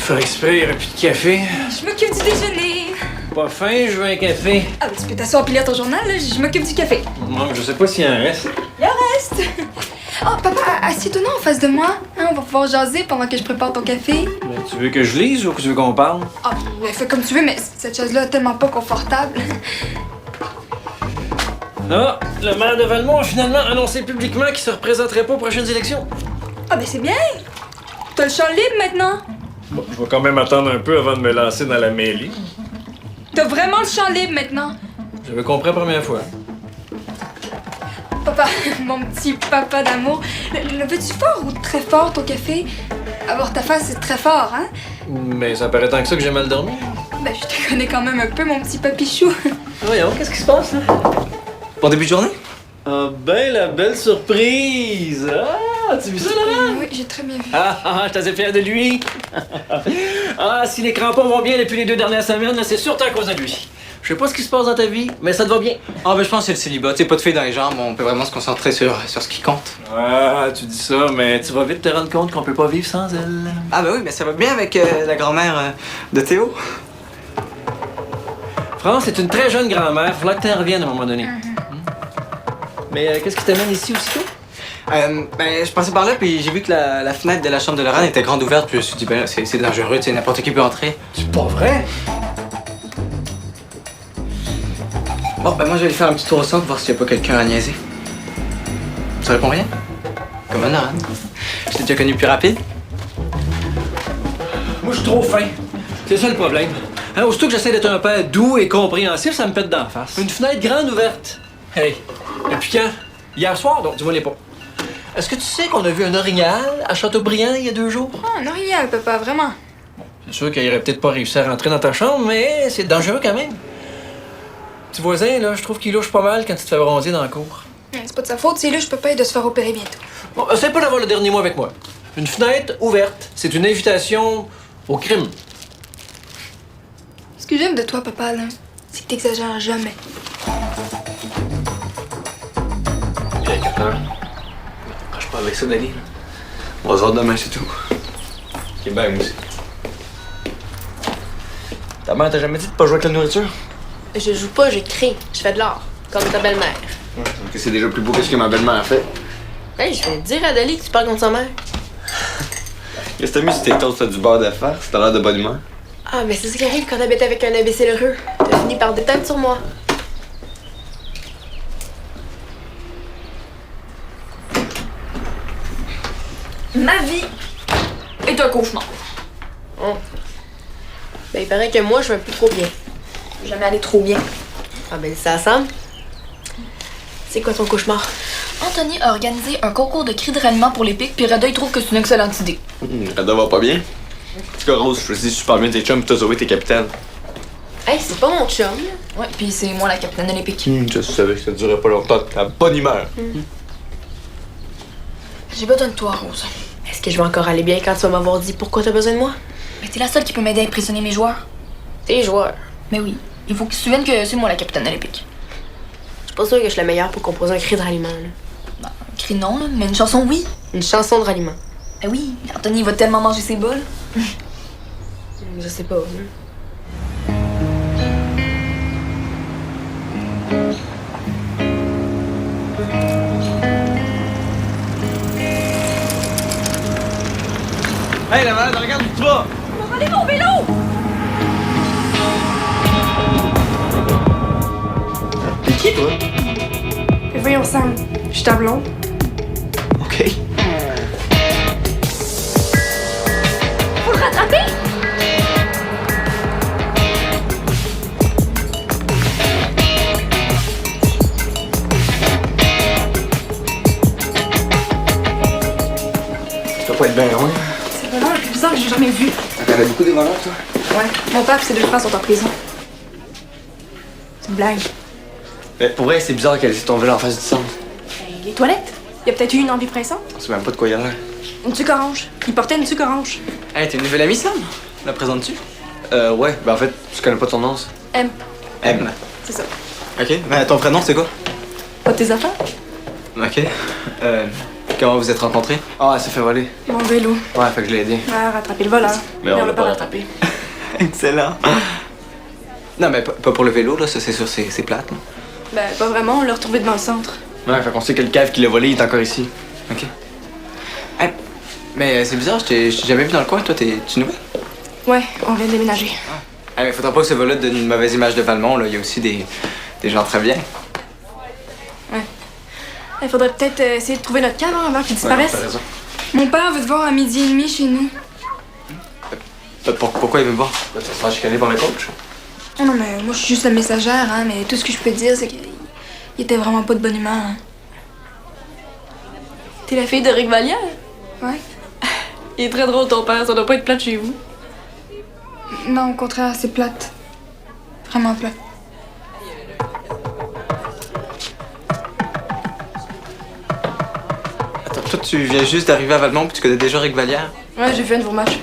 Faire exprès, il n'y aurait plus de café. Je m'occupe du déjeuner. Pas faim, je veux un café. Ah, ben, tu peux t'asseoir et lire ton journal, là. Je m'occupe du café. Non, je sais pas s'il y en reste. Il en reste. Oh, papa, assieds-toi en face de moi. Hein, on va pouvoir jaser pendant que je prépare ton café. Mais tu veux que je lise ou que tu veux qu'on parle? Ah, ben, fais comme tu veux, mais cette chaise-là est tellement pas confortable. Ah, le maire de Valmont a finalement annoncé publiquement qu'il se représenterait pas aux prochaines élections. Ah, ben c'est bien. T'as le champ libre maintenant. Bon, je vais quand même attendre un peu avant de me lancer dans la mêlée. T'as vraiment le champ libre maintenant. J'avais compris la première fois. Papa, mon petit papa d'amour, le veux-tu fort ou très fort ton café? Avoir ta face, c'est très fort, hein? Mais ça paraît tant que ça que j'ai mal dormi. Ben, je te connais quand même un peu, mon petit papichou. Voyons, qu'est-ce qui se passe, là? Bon début de journée? Ah ben, la belle surprise! Ah, tu as vu ça, Laurent? Oui, j'ai très bien vu. Je suis assez fier de lui. Si les crampons vont bien depuis les 2 dernières semaines, là, c'est surtout à cause de lui. Je sais pas ce qui se passe dans ta vie, mais ça te va bien. Ah ben je pense que c'est le célibat, tu sais, pas de filles dans les jambes, on peut vraiment se concentrer sur ce qui compte. Ah, tu dis ça, mais tu vas vite te rendre compte qu'on peut pas vivre sans elle. Ah ben oui, mais ça va bien avec la grand-mère de Théo. France est une très jeune grand-mère, faudra que tu en reviennes à un moment donné. Mais qu'est-ce qui t'amène ici aussitôt? Ben je passais par là puis j'ai vu que la fenêtre de la chambre de Laurent était grande ouverte puis je me suis dit ben là, c'est dangereux, tu sais, n'importe qui peut entrer. C'est pas vrai? Bon ben moi je vais aller faire un petit tour au centre voir s'il y a pas quelqu'un à niaiser. Ça répond rien? Comme un âne. Je t'ai déjà connu plus rapide? Moi, je suis trop fin. C'est ça le problème. Hein, aussitôt que j'essaie d'être un père doux et compréhensif, ça me pète d'en face. Une fenêtre grande ouverte. Hey, depuis quand? Hier soir, donc, dis-moi les pas. Est-ce que tu sais qu'on a vu un orignal à Châteaubriand il y a 2 jours? Ah, un orignal, papa, vraiment. C'est sûr qu'il aurait peut-être pas réussi à rentrer dans ta chambre, mais c'est dangereux quand même. Petit voisin, là, je trouve qu'il louche pas mal quand tu te fais bronzer dans la cour. C'est pas de sa faute, c'est là, je peux pas de se faire opérer bientôt. Bon, essaie pas d'avoir le dernier mot avec moi. Une fenêtre ouverte, c'est une invitation au crime. Ce que j'aime de toi, papa, là, c'est que t'exagères jamais. Il y a un capteur. Crache pas avec ça, Dali. On va se voir demain, c'est tout. Ok, ben, moi aussi. Ta mère t'a jamais dit de pas jouer avec la nourriture? Je joue pas, je crée. Je fais de l'art. Comme ta belle-mère. Ouais, donc c'est déjà plus beau que ce que ma belle-mère a fait. Hey, je vais te dire à Dali que tu parles contre sa mère. Qu'est-ce que t'as mis sur tes toasts, t'as du beurre de farce? T'as l'air de bonne humeur. Ah, mais c'est ça qui arrive quand t'habites avec un imbécile heureux. T'as fini par détendre sur moi. Ma vie est un cauchemar. Oh. Ben, il paraît que moi, je vais plus trop bien. Jamais aller trop bien. Ah, ben, ça semble. C'est quoi ton cauchemar? Anthony a organisé un concours de cris de ralliement pour les pics, puis Reda, il trouve que c'est une excellente idée. Reda va pas bien. En tout cas, Rose, je choisis super bien tes chums pis t'as sauvé tes capitaines. Hey, c'est pas mon chum. Ouais, puis c'est moi la capitaine de les pics. Je savais que ça durerait pas longtemps. T'as bonne humeur. J'ai besoin de toi, Rose. Est-ce que je vais encore aller bien quand tu vas m'avoir dit pourquoi t'as besoin de moi? Mais t'es la seule qui peut m'aider à impressionner mes joueurs. T'es joueur. Mais oui, il faut qu'ils se souviennent que c'est moi la capitaine de les pics. Je suis pas sûre que je suis la meilleure pour composer un cri de ralliement. Là. Bah, un cri non, là, mais une chanson, oui. Une chanson de ralliement. Eh oui, Anthony va tellement manger ses bols. Je sais pas. Hein. Hey la malade, regarde où tu vas! On va voler mon vélo! T'es qui, toi? Mais voyons, Sam, je suis ta blonde. Ok. Faut le rattraper! Tu dois pas être bien loin. C'est vraiment le plus bizarre que j'ai jamais vu. T'en as beaucoup des voleurs, toi? Ouais, mon père et ses 2 frères sont en prison. C'est une blague. Mais pour vrai, c'est bizarre qu'elle ait laissé ton vélo en face du centre. Les toilettes? Il y a peut-être eu une envie pressante. On sait même pas de quoi il a l'air. Une tuque orange. Il portait une tuque orange. Hey, t'es une nouvelle amie, Sam? La présentes-tu? Ouais, ben en fait, tu connais pas ton nom, ça? M. M. C'est ça. Ok, mais ton prénom c'est quoi? Pas tes affaires? Ok. Comment vous êtes rencontrés? Ah, elle s'est fait voler. Mon vélo. Ouais, fait que je l'ai aidé. Ouais, rattraper le voleur. Mais on l'a pas rattrapé. Excellent. Non, mais pas pour le vélo, là. Ça, c'est sûr, c'est plate. Là. Ben, pas vraiment, on l'a retrouvé devant le centre. Ouais, fait qu'on sait que le cave qui l'a volé il est encore ici. OK. Hey, mais c'est bizarre, je t'ai jamais vu dans le coin. Toi, tu nouveau? Ouais, on vient de déménager. Hey, mais faudra pas que ce vol-là donne une mauvaise image de Valmont, là. Il y a aussi des gens très bien. Il faudrait peut-être essayer de trouver notre cave avant qu'il disparaisse. Ouais, t'as raison. Mon père veut te voir à 12h30 chez nous. Pourquoi il veut me voir? Là, tu vas te faire chicaner par le coach. Ah non, mais moi, je suis juste la messagère, hein, mais tout ce que je peux te dire, c'est qu'il était vraiment pas de bonne humeur. Hein. T'es la fille de Rick Vallière? Ouais. Il est très drôle, ton père. Ça doit pas être plate chez vous. Non, au contraire, c'est plate. Vraiment plate. Attends, toi, tu viens juste d'arriver à Valmont puis tu connais déjà Rick Vallière? Ouais, j'ai vu un nouveau match.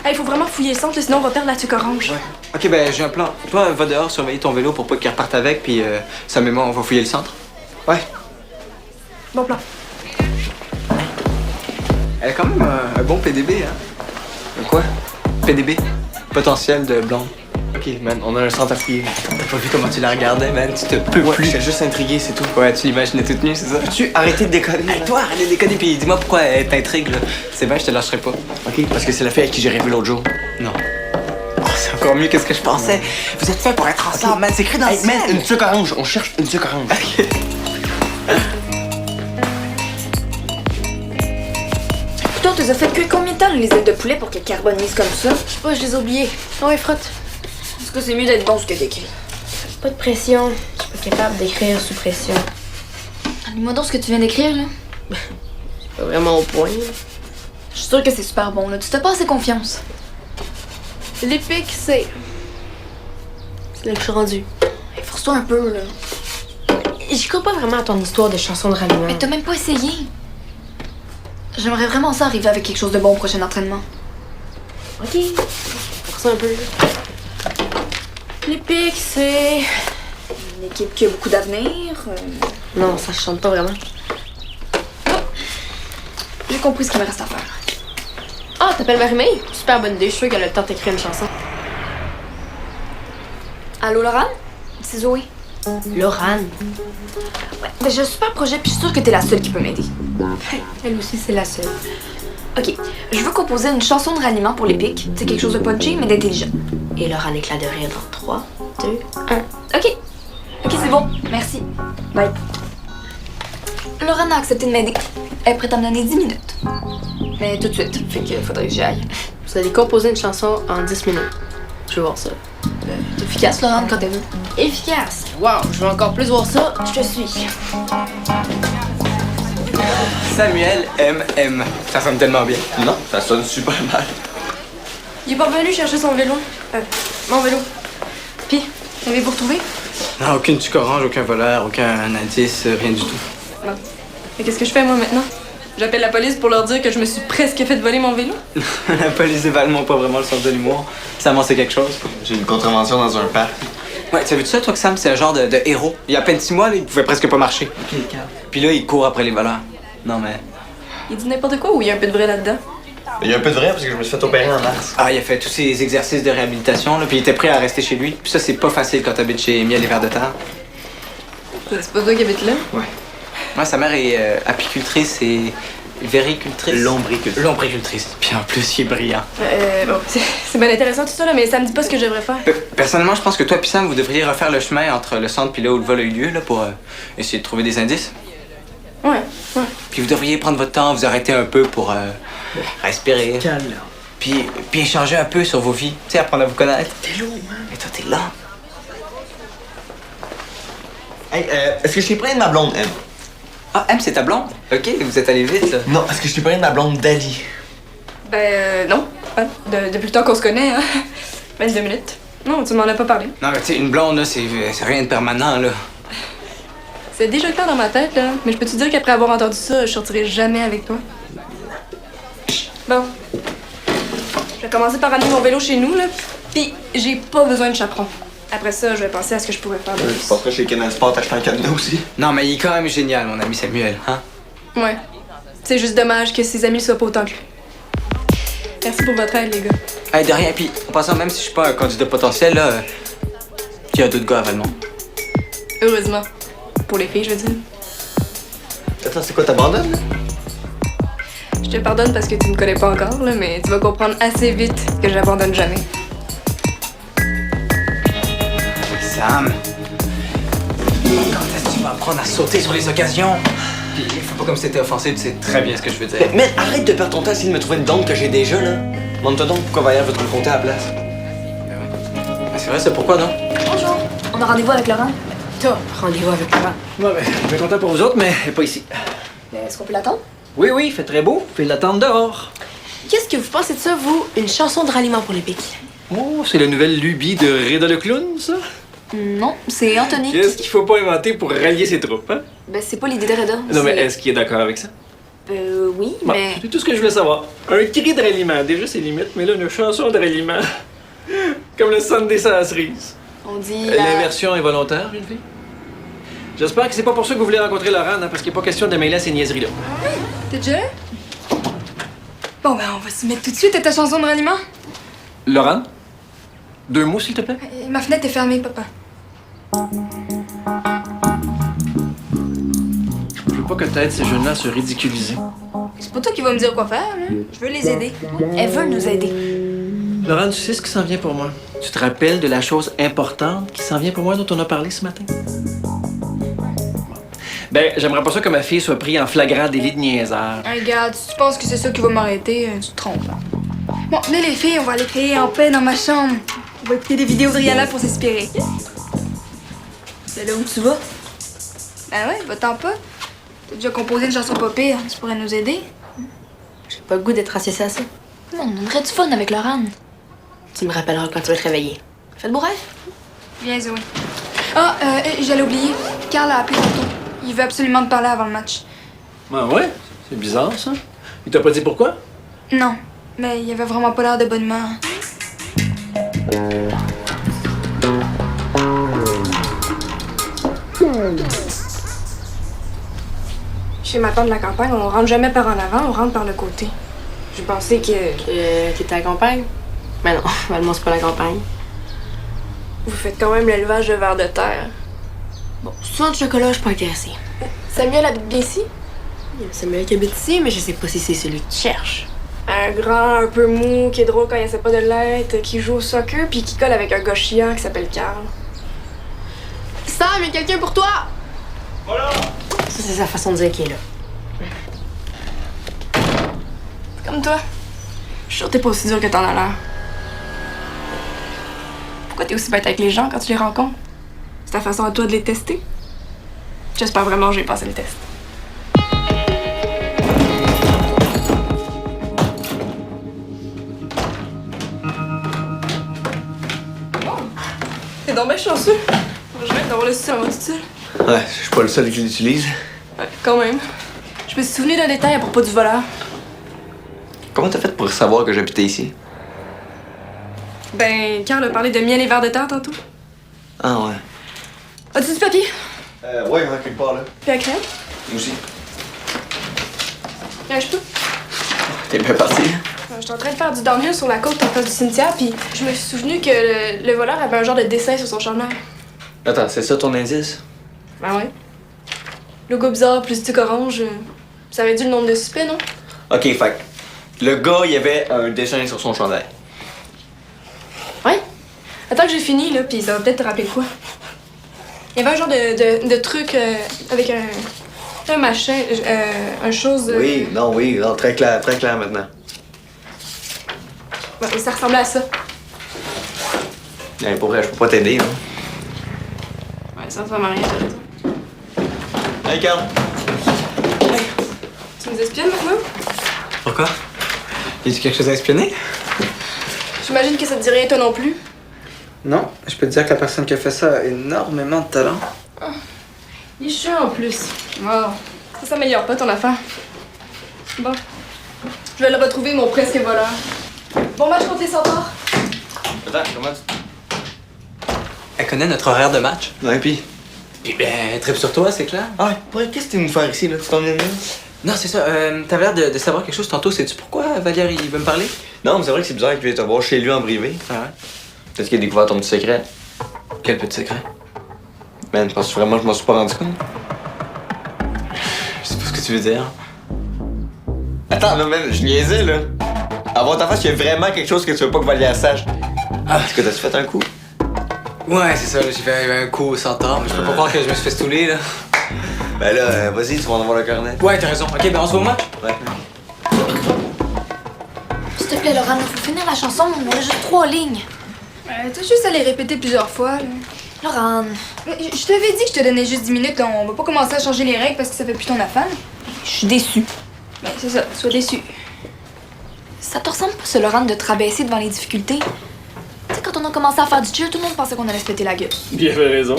Il faut vraiment fouiller le centre, là, sinon on va perdre la tuque orange. Ouais. Ok, ben j'ai un plan. Toi, va dehors, surveiller ton vélo pour pas qu'il reparte avec, puis ça met moi, on va fouiller le centre. Ouais. Bon plan. Elle a quand même un bon PDB, hein? Quoi? PDB. Potentiel de blonde. Ok, man, on a un centre à fouiller. T'as pas vu comment tu la regardais, man? Tu te peux Ouais, plus. j'étais juste intrigué, c'est tout. Ouais, tu l'imaginais toute nue, c'est ça? Peux-tu arrêter de déconner? Hey, toi, arrête de déconner, puis dis-moi pourquoi elle t'intrigue, là. C'est bien, je te lâcherai pas. Ok, parce que c'est la fille avec qui j'ai rêvé l'autre jour. Non. Oh, c'est encore mieux que ce que je pensais. Vous êtes faits pour être ensemble, man. C'est écrit dans le Hey, man, ciel. une tuque orange. On cherche une tuque orange. Ok. Putain, tu as fait cuire combien de temps les ailes de poulet pour qu'elles carbonisent comme ça? Je sais pas, je les ai oubliées. Ah ouais, frotte. Est-ce que c'est mieux d'être bon ce que t'écris? Pas de pression. Je suis pas capable d'écrire sous pression. Dis-moi donc ce que tu viens d'écrire, là. Pas vraiment au point. Je suis sûre que c'est super bon, là. Tu te pas assez confiance. L'épique, c'est. C'est là que je suis rendue. Hey, force-toi un peu, là. J'y crois pas vraiment à ton histoire de chanson de ralliement. Mais t'as même pas essayé. J'aimerais vraiment ça arriver avec quelque chose de bon au prochain entraînement. Ok. Force un peu. L'épique, c'est. Une équipe qui a beaucoup d'avenir. Non, ça chante pas vraiment. J'ai compris ce qu'il me reste à faire. Ah, t'appelles Marie-May? Super bonne idée. Je suis sûre qu'elle a le temps d'écrire une chanson. Allô, Laurent? C'est Zoé. Laurane. Ouais, ben j'ai un super projet, puis je suis sûre que t'es la seule qui peut m'aider. Elle aussi, c'est la seule. Ok, je veux composer une chanson de ralliement pour l'épique. C'est quelque chose de punchy, mais d'intelligent. Et Laurane éclat de rire dans 3, 2, 1. Ok. Ok, c'est bon. Merci. Bye. Laurent a accepté de m'aider. Elle est prête à me donner 10 minutes. Mais tout de suite, fait qu'il faudrait que j'y aille. Vous allez composer une chanson en 10 minutes. Je veux voir ça. T'es efficace, Laurent, quand elle veut. Efficace! Wow, je veux encore plus voir ça. Je te suis. Samuel M.M. Ça sonne tellement bien. Non, ça sonne super mal. Il est pas revenu chercher son vélo. Mon vélo. Puis, l'avez-vous retrouvé? Non, aucune tuque orange, aucun voleur, aucun indice, rien du tout. Non. Mais qu'est-ce que je fais, moi, maintenant? J'appelle la police pour leur dire que je me suis presque fait voler mon vélo? La police de Valmont, pas vraiment le sens de l'humour. Ça m'en sait quelque chose. J'ai une contravention dans un parc. Ouais, tu as vu ça, toi, que Sam, c'est un genre de héros. Il y a à peine 6 mois, là, il pouvait presque pas marcher. Puis là, il court après les voleurs. Non, mais. Il dit n'importe quoi ou il y a un peu de vrai là-dedans? Il y a un peu de vrai parce que je me suis fait opérer en mars. Ah, il a fait tous ses exercices de réhabilitation, là, puis il était prêt à rester chez lui. Puis ça, c'est pas facile quand t'habites chez Miel et Vers de Terre. C'est pas toi qui habites là? Ouais. Moi, sa mère est apicultrice et véricultrice. Lombricultrice. Lombricultrice. Puis en plus, il est brillant. Bon, c'est bien intéressant tout ça, là, mais ça me dit pas ce que je devrais faire. Personnellement, je pense que toi et Sam, vous devriez refaire le chemin entre le centre puis là où le vol a eu lieu, là, pour essayer de trouver des indices. Ouais. Puis vous devriez prendre votre temps, vous arrêter un peu pour respirer. Calme. Puis échanger un peu sur vos vies. Tu sais, apprendre à vous connaître. T'es lourd, man. Et toi, t'es là. Hey, est-ce que je t'ai parlé de ma blonde, M? Ah, M, c'est ta blonde? Ok, vous êtes allé vite, là. Non, est-ce que je t'ai parlé de ma blonde Dali? Non. Depuis le temps qu'on se connaît, hein. 22 minutes. Non, tu m'en as pas parlé. Non, mais tu sais, une blonde, là, c'est rien de permanent, là. C'est déjà clair dans ma tête, là. Mais je peux te dire qu'après avoir entendu ça, je sortirai jamais avec toi. Bon. Je vais commencer par amener mon vélo chez nous, là. Puis j'ai pas besoin de chaperon. Après ça, je vais penser à ce que je pourrais faire de Je plus. passerai chez Canal Sport acheter un cadenas aussi. Non, mais il est quand même génial, mon ami Samuel, hein? Ouais. C'est juste dommage que ses amis le soient pas autant que lui. Merci pour votre aide, les gars. Hey, de rien, puis en passant, même si je suis pas un candidat potentiel, là, il y a d'autres gars à Valmont. Heureusement. Pour les filles, je veux dire. Attends, c'est quoi, t'abandonnes? Je te pardonne parce que tu me connais pas encore, là, mais tu vas comprendre assez vite que j'abandonne jamais. Sam, quand est-ce que tu vas apprendre à sauter sur les occasions? Puis, faut pas comme si t'étais offensé, tu sais très bien ce que je veux dire. Mais arrête de perdre ton temps à essayer de me trouver une blonde que j'ai déjà, là. Demande-toi donc pourquoi Valère veut te rencontrer à la place. C'est vrai, c'est pourquoi, non? Bonjour. On a rendez-vous avec Laurent. T'as rendez-vous avec Laurent. Ouais, ben, je suis content pour vous autres, mais elle est pas ici. Est-ce qu'on peut l'attendre? Oui, oui, il fait très beau. Fais l'attendre dehors. Qu'est-ce que vous pensez de ça, vous? Une chanson de ralliement pour les pics. Oh, c'est la nouvelle lubie de Reda le clown, ça? Non, c'est Anthony. Qu'est-ce qu'il faut pas inventer pour rallier ses troupes, hein? Ben, c'est pas l'idée de Reda. Non, mais c'est- est-ce qu'il est d'accord avec ça? Oui, Bon, mais. c'est tout ce que je voulais savoir. Un cri de ralliement, déjà c'est limite, mais là, une chanson de ralliement. Comme le son des cerises. On dit. L'inversion est volontaire, une fille? J'espère que c'est pas pour ça que vous voulez rencontrer Laurent, hein, parce qu'il n'est pas question de mêler à ces niaiseries-là. T'es déjà là? Bon, ben, on va se mettre tout de suite à ta chanson de ralliement. Laurent? 2 mots, s'il te plaît? Ma fenêtre est fermée, papa. Je veux pas que t'aides ces jeunes-là à se ridiculiser. C'est pas toi qui vas me dire quoi faire, là. Je veux les aider. Elle veut nous aider. Laurent, tu sais ce qui s'en vient pour moi? Tu te rappelles de la chose importante qui s'en vient pour moi dont on a parlé ce matin? Ben, j'aimerais pas ça que ma fille soit prise en flagrant délit de niaiseur. Hey, regarde, si tu penses que c'est ça qui va m'arrêter, tu te trompes, là. Bon, là, les filles, on va aller créer en paix dans ma chambre. On va écouter des vidéos de Rihanna pour s'inspirer. C'est là où tu vas? Ben ouais, va-t'en pas. T'as déjà composé une chanson pas pire, tu pourrais nous aider. J'ai pas le goût d'être associé à ça. On aimerait du fun avec Laurent. Tu me rappelleras quand tu vas te réveiller. Fais de beaux rêves. Viens, Zoé. Ah, j'allais oublier. Carl a appelé tantôt. Il veut absolument te parler avant le match. Ah ouais? C'est bizarre, ça. Il t'a pas dit pourquoi? Non, mais il avait vraiment pas l'air de bonne humeur. Chez ma tante de la campagne, on rentre jamais par en avant, on rentre par le côté. Je pensais que T'étais à la campagne? Mais non, Valmont, c'est pas la campagne. vous faites quand même l'élevage de vers de terre. Bon, sans de chocolat, je suis pas intéressée. Samuel habite bien ici? Il y a Samuel qui habite ici, mais je sais pas si c'est celui que tu cherches. Un grand, un peu mou, qui est drôle quand il essaie pas de l'être, qui joue au soccer, puis qui colle avec un gars chiant qui s'appelle Carl. Sam, il y a quelqu'un pour toi! Voilà! Ça, c'est sa façon de dire qu'il est là. Comme toi. Je suis sûre que t'es pas aussi dur que t'en as l'air. Pourquoi t'es aussi bête avec les gens quand tu les rencontres? C'est ta façon à toi de les tester? J'espère vraiment que j'ai passé le test. T'es donc bien chanceux. Je vais d'avoir le style en mode style. Ouais, je suis pas le seul qui l'utilise. Ouais, quand même. Je me suis souvenu d'un détail à propos du voleur. Comment t'as fait pour savoir que j'habitais ici? Ben, Carl a parlé de miel et vers de terre tantôt. Ah ouais. As-tu du papier? Ouais, il y en a quelque part là. Puis la crème? Moi aussi. Je peux? T'es bien parti? J'étais en train de faire du downhill sur la côte en face du cimetière, puis je me suis souvenu que le voleur avait un genre de dessin sur son chandail. Attends, c'est ça ton indice? Ben ouais. Logo bizarre plus tic orange, ça avait dû le nom de suspect, non? Ok, fait que le gars, il y avait un dessin sur son chandail. Ouais. Attends que j'ai fini, là, puis ça va peut-être te rappeler quoi. Il y avait un genre de truc avec un machin, un chose... Oui, non, très clair maintenant. Ouais, ça ressemblait à ça. Ouais, pour vrai, je peux pas t'aider, hein. Ouais, ça ne vraiment rien, t'as raison. Hey, Carl! Tu nous espionnes maintenant? Pourquoi? Y a-tu quelque chose à espionner? J'imagine que ça te dit rien, toi non plus. Non, je peux te dire que la personne qui a fait ça a énormément de talent. Il est chiant en plus. Wow. Ça s'améliore pas ton affaire. Bon. Je vais le retrouver, mon presque voleur. Bon match contre les Centaures. Attends, comment tu... Elle connaît notre horaire de match. Ouais, pis... Puis ben, elle tripe sur toi, c'est clair. Ah, ouais, qu'est-ce que tu veux nous faire ici, là? Tu t'en viens de là? Non, c'est ça. T'avais l'air de savoir quelque chose tantôt. Sais-tu pourquoi Valère, il veut me parler? Non, mais c'est vrai que c'est bizarre qu'il vienne te voir chez lui en privé. Ah ouais? Peut-être qu'il a découvert ton petit secret. Quel petit secret? Man, penses-tu vraiment que je m'en suis pas rendu compte? Je sais pas ce que tu veux dire. Attends, là, man, je niaisais, là. Avoir ta face, il y a vraiment quelque chose que tu veux pas que Valère sache. Ah. Est-ce que t'as-tu fait un coup? Ouais, c'est ça. J'ai fait un coup au centaure, mais je peux pas croire que je me suis fait stouler, là. Ben là, vas-y, tu vas en avoir le carnet. Ouais, t'as raison. Ok, ben on se voit au match. Ouais. S'il te plaît, Laurent, faut finir la chanson. On a juste 3 lignes. T'as juste à les répéter plusieurs fois, là. Laurent, Je t'avais dit que je te donnais juste 10 minutes, là. On va pas commencer à changer les règles parce que ça fait plus ton affaire. je suis déçue. Ben, c'est ça, sois déçu. Ça te ressemble pas, ce Laurent, de te rabaisser devant les difficultés? Tu sais, quand on a commencé à faire du chill, tout le monde pensait qu'on allait se péter la gueule. Il avait raison.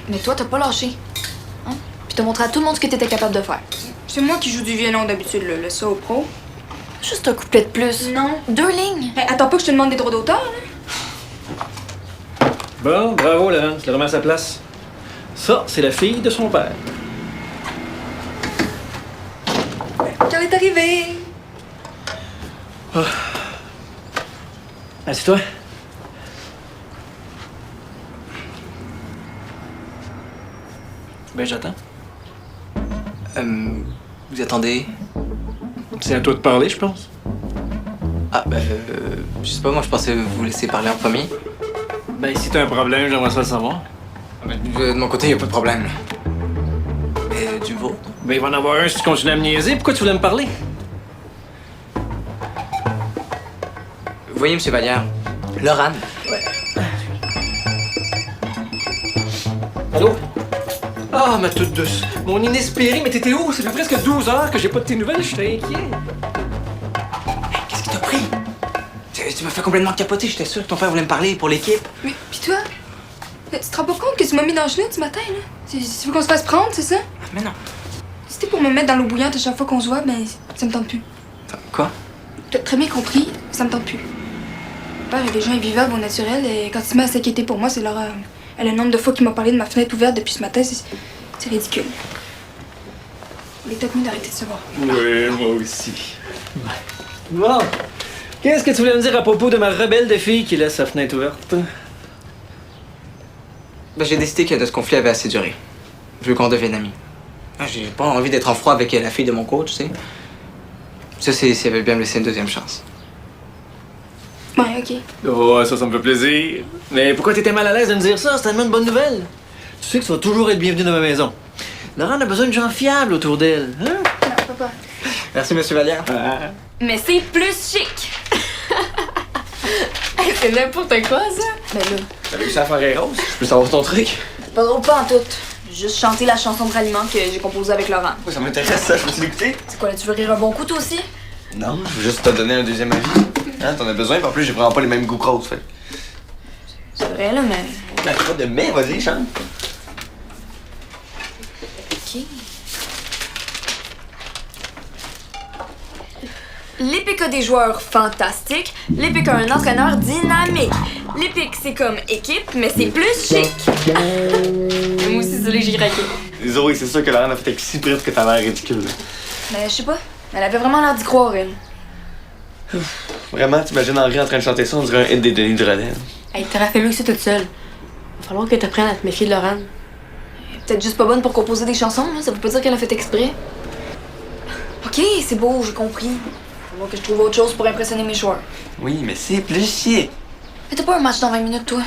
Mais toi, t'as pas lâché. Hein? Puis t'as montré à tout le monde ce que t'étais capable de faire. C'est moi qui joue du violon d'habitude, le solo pro. Juste un couplet de plus. Non. 2 lignes. Hey, attends pas que je te demande des droits d'auteur, là. Bon, bravo, Laurent. Je la remets à sa place. Ça, c'est la fille de son père. Quand elle est arrivée. Assieds-toi. Ben, j'attends. Vous attendez? C'est à toi de parler, je pense. Ah, je sais pas, moi je pensais vous laisser parler en premier. Ben, si t'as un problème, j'aimerais ça le savoir. De mon côté, y a pas de problème. Mais du vôtre? Ben, il va en avoir un si tu continues à me niaiser. Pourquoi tu voulais me parler? Vous voyez, M. Vallière, Laurent. Allô? Ah, ma toute douce. Mon inespéré, mais t'étais où? Ça fait presque 12 heures que j'ai pas de tes nouvelles, j'étais inquiet. Qu'est-ce qui t'a pris? Tu m'as fait complètement capoter, j'étais sûr que ton père voulait me parler pour l'équipe. Mais, pis toi? Tu te rends pas compte que tu m'as mis dans le genou ce matin, là? Tu veux qu'on se fasse prendre, c'est ça? Mais non. Si c'était pour me mettre dans l'eau bouillante à chaque fois qu'on se voit, ben, ça me tente plus. Attends, quoi? T'as très bien compris, ça me tente plus. Mon père est déjà invivable au naturel et quand il se met à s'inquiéter pour moi, c'est l'horreur. Et le nombre de fois qu'il m'a parlé de ma fenêtre ouverte depuis ce matin, c'est ridicule. Il est peut-être mieux d'arrêter de se voir. Oui, moi aussi. Bon. Qu'est-ce que tu voulais me dire à propos de ma rebelle de fille qui laisse sa fenêtre ouverte? Ben, j'ai décidé que notre conflit avait assez duré. Je veux qu'on devienne amis. J'ai pas envie d'être en froid avec la fille de mon coach, tu sais. Ça, c'est s'il avait bien me laisser une deuxième chance. Ouais, ok. Oh, ça me fait plaisir. Mais pourquoi t'étais mal à l'aise de me dire ça? C'est tellement une bonne nouvelle. Tu sais que tu vas toujours être bienvenu dans ma maison. Laurent a besoin de gens fiables autour d'elle. Hein? Non, papa. Merci, M. Vallière. Mais c'est plus chic. C'est n'importe quoi, ça. Ben là, T'as réussi à faire un rose? Je peux savoir ton truc? c'est pas drôle pas en tout. J'ai juste chanté la chanson de ralliement que j'ai composée avec Laurent. Ça m'intéresse, ça. Je peux l'écouter? C'est quoi, là, tu veux rire un bon coup, toi aussi? Non, je veux juste te donner un deuxième avis. Hein, t'en as besoin, puis en plus, j'ai vraiment pas les mêmes goûts que Rose, fait. C'est vrai, là, mais... Ben, pas de mais, vas-y, chante. OK. L'Épic a des joueurs fantastiques. L'Épic a un entraîneur dynamique. L'Épic, c'est comme équipe, mais c'est plus chic. Moi aussi, c'est là que j'ai craqué. Zoé, c'est sûr que Laurent a fait si près que t'as l'air ridicule. Mais je sais pas. Elle avait vraiment l'air d'y croire, elle. Vraiment, t'imagines Henri en train de chanter ça, on dirait un hit des Denis de Rodin. Hey, t'aurais fait mieux que ça toute seule. Va falloir que t'apprennes à te méfier de Laurent. Peut-être juste pas bonne pour composer des chansons, hein. Ça veut pas dire qu'elle a fait exprès. OK, c'est beau, j'ai compris. Faut voir que je trouve autre chose pour impressionner mes joueurs. Oui, mais c'est plus chic. Mais t'as pas un match dans 20 minutes, toi?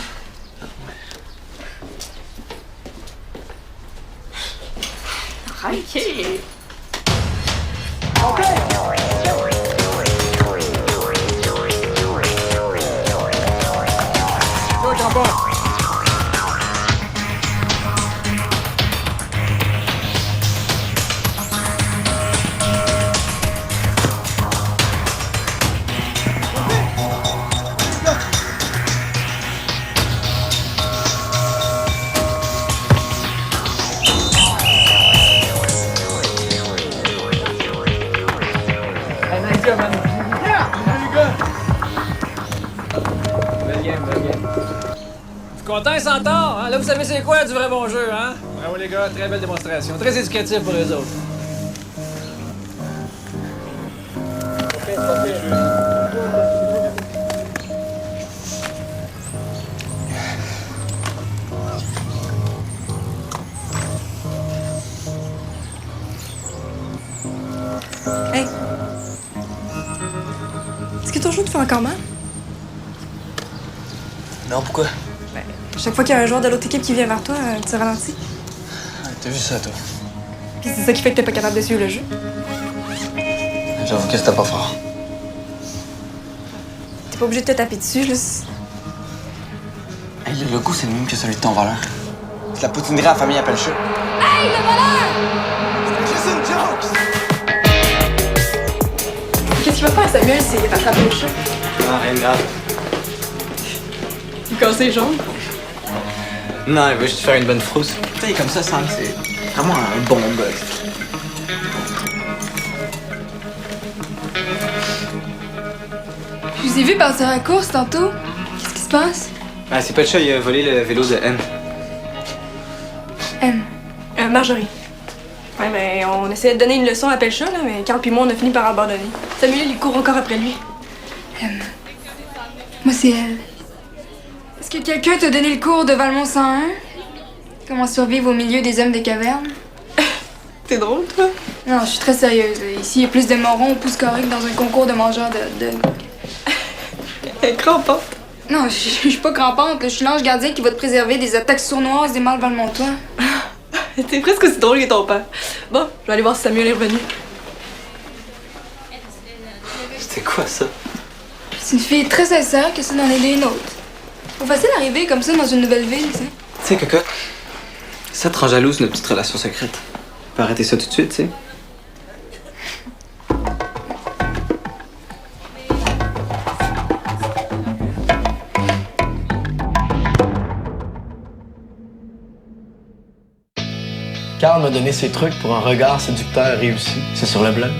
OK. Content, Centaure, hein? Là, vous savez c'est quoi du vrai bon jeu, hein? Bravo, les gars, très belle démonstration. Très éducatif pour les autres. Hey. Est-ce que ton joue te fait encore mal? Non, pourquoi? Chaque fois qu'il y a un joueur de l'autre équipe qui vient vers toi, tu te ralentis. T'as vu ça, toi? Puis c'est ça qui fait que t'es pas capable de suivre le jeu. J'avoue que c'était pas fort. T'es pas obligé de te taper dessus, là. Hey, le logo, c'est le même que celui de ton voleur. C'est la poutinerie à la famille Appelchat. Hey, le voleur! C'est une joke! Qu'est-ce qu'il va faire, Samuel, c'est rattraper le chat? Non, rien de grave. Il casse les jambes. Non, il veut juste faire une bonne frousse. Tu sais, comme ça, Sam, c'est vraiment un bon gosse. Je vous ai vu partir à la course tantôt. Qu'est-ce qui se passe? Ah, c'est Pelcha, il a volé le vélo de M. M. Marjorie. Ouais, ben, on essayait de donner une leçon à Pelcha, là, mais Carl puis moi, on a fini par abandonner. Samuel, il court encore après lui. M. Moi, c'est elle. Est-ce que quelqu'un t'a donné le cours de Valmont 101? Comment survivre au milieu des hommes des cavernes? T'es drôle, toi? Non, je suis très sérieuse. Ici, il y a plus de morons au pouce carré que dans un concours de mangeurs de hot dog. Crampante. Non, je suis pas crampante. Là. Je suis l'ange gardien qui va te préserver des attaques sournoises des mâles valmontois. T'es presque aussi drôle que ton père. Bon, je vais aller voir si Samuel est revenu. C'était quoi, ça? C'est une fille très sincère qui essaie d'en aider une autre. Pas facile d'arriver comme ça dans une nouvelle ville, tu sais. Tu sais, cocotte, ça te rend jalouse, notre petite relation secrète. On peut arrêter ça tout de suite, tu sais. Carl m'a donné ses trucs pour un regard séducteur réussi. C'est sur le blog.